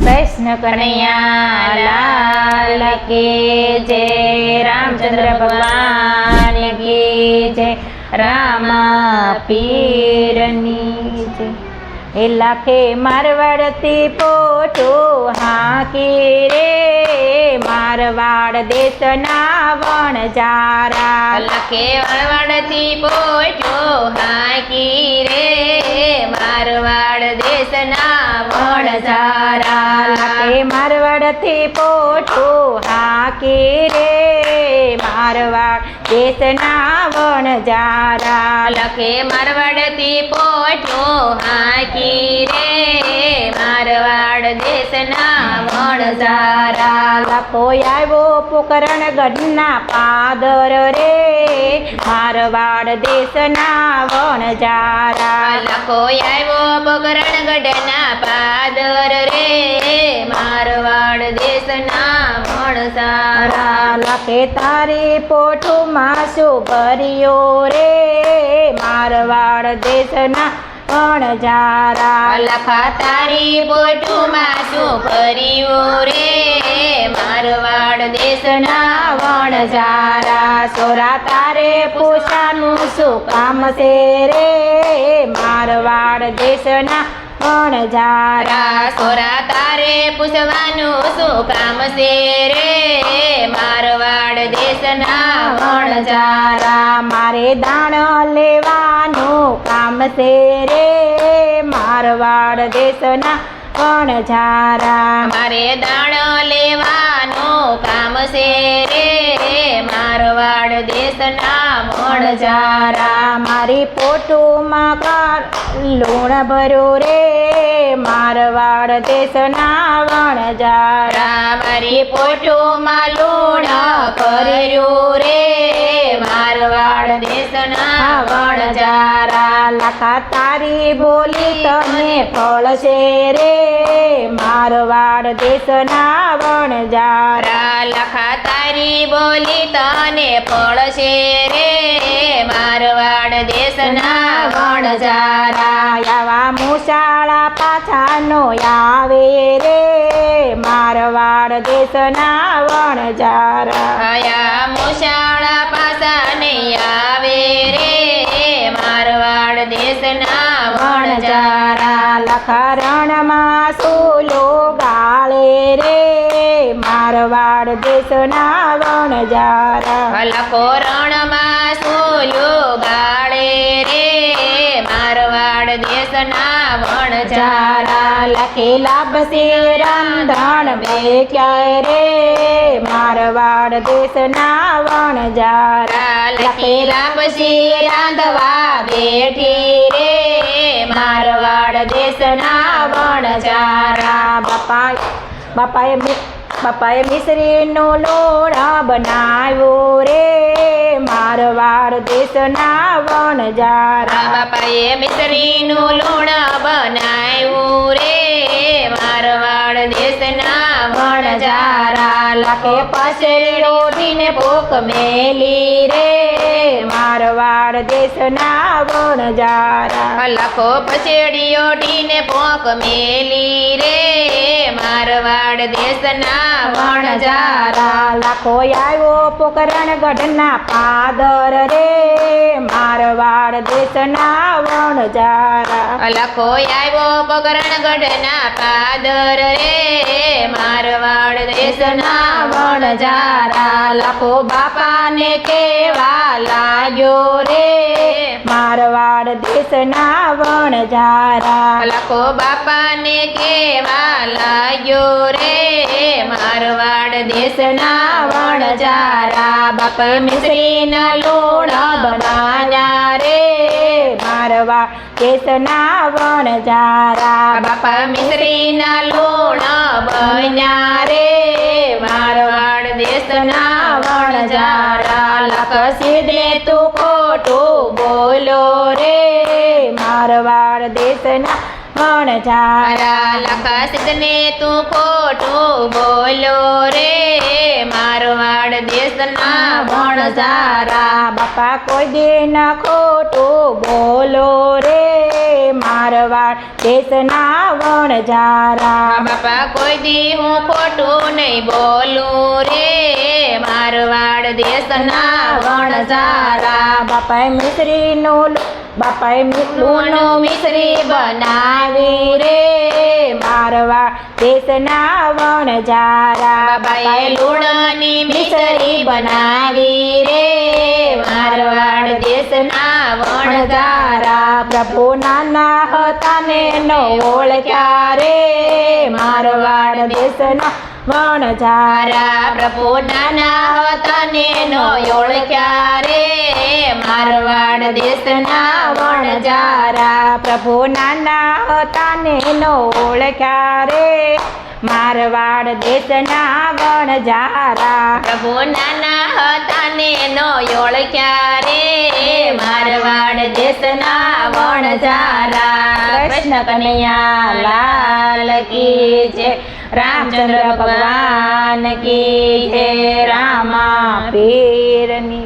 कृष्ण कन्हैया लाल की जय। रामचंद्र भगवान की जय। रामा पीरनी जय। हे लाखे मारवाड़ती पोटो हाकी रे मारवाड़ देशना वणजारा। लाखे मारवाड़ती पोटो हाकी रे मारवाड़ देशना वणजारा। लाखे मारवाड़ती पोटो हाकी रे मारवाड़ देशना वणजारा। लाखे मारवाड़ती पोटो हाकी रे मारवाड़ देशना वणजारा। लाखो आव्यो पोकरणगढ़ना पादर रे मारवाड़ देशना वणजारा। लाखो आव्यो पोकरणगढ़ना पादर रे मारवाड़ देशना वणजारा। लाखे तारी पोठो मासो भरियो रे मारवाड़ देशना वणजारा। लखा तारी पोटू मासु भरियो रे मारवाड़ देशना वणजारा। सोरा तारे पोषानु सु काम से रे मारवाड़ देशना वणजारा। सोरा तारे पुष्वानु सु काम से रे मारवाड़ देशना वणजारा। मारे दाण लेवानु काम से रे मारवाड़ देशना वणजारा। मारे दाण लेवानु काम से रे मारवाड़ देशना वणजारा। मारी पोटो मां लूण भरो रे मारवाड़ देशना वणजारा। मारी पोटो मां लूण भर्यो रे मारवाड़ देशना वणजारा। लाखा तारी बोली तने फळशे रे मारवाड़ देशना वणजारा। लखा तारी बोली तने फळशे रे मारवाड़ देशना वणजारा। यावा मुशाळा पाछानो आवे रे मारवाड़ देशना वणजारा। आया मुशाळा पासाने आवे रे मारवाड़ देशना वणजारा। लखा रणमां सोलो गाळे रे मारवाड़ देशना वणजारा। लखो रणमां सोलो गाळे रे मारवाड़ देशना वणजारा। लखे लाभसे रामधन बेक्याय रे मारवाड़ देशना वणजारा। लखे लाभसे रांधवा बेठी रे मारवाड़ देशना वणजारा। बापाए मिश्रीनो लोढ़ा बनाव्यो रे मारवाड़ देशना वणजारा। बापाए मिश्रीनो लोढ़ा बनाव्यो रे मारवाड़ देशना वणजारा। लाखे पसरी रोटीने पोक मेली रे मारवाड़ देशना वणजारा। लाखो पछेड़ी ओढ़ीने पोक मेली रे मारवाड़ देशना वणजारा। लाखो आव्यो पोकरणगढ़ना पादर रे मारवाड़ देशना वणजारा। लाखो आव्यो पोकरणगढ़ना पादर रे मारवाड़ देशना वणजारा। लाखो बापाने केवा लाग्यो रे मारवाड़ देशना वणजारा। लाखो बापाने केवा लाग्यो रे मारवाड़ देशना वणजारा। बाप मिश्रीना लोढ़ा बनाया रे मारवाड़ देशना वणजारा। बापा मिश्रीना लोढ़ा बन्या रे मारवाड़ देशना वणजारा। लाख सीधे तू खोटो बोलो रे मारवाड़ देशना वणजारा। लखा सिद्धने तू खोटू बोलो रे मारवाड़ देशना वणजारा। बापा कोई दिन खोटो बोलो रे मारवाड़ દેશના વણજારા બાપા કોઈ દી હું ખોટું નહીં બોલું રે મારવાડ દેશના વણજારા બાપાએ મિશ્રીનું બાપાએ લૂણનું મિશ્રી બનાવી રે મારવાડ દેશના વણજારા બાપાએ લૂણની મિશ્રી બનાવી રે મારવાડ દેશના વણજારા પ્રભુ નાના હતા ને નો ઓળખ્યા રે મારવાડ દેશના વણજારા પ્રભુ નાના હતા ને નો ઓળખ્યા રે મારવાડ દેશના વણજારા પ્રભુ નાના હતા ને નો ઓળખ્યા રે મારવાડ દેશના વણજારા પ્રભુ નાના હતા ને નો ઓળખ્યા રે મારવાડ દેશના વણજારા કૃષ્ણ કનૈયા લાલ કી જય રામચંદ્ર ભગવાન કી જય રામા પીરની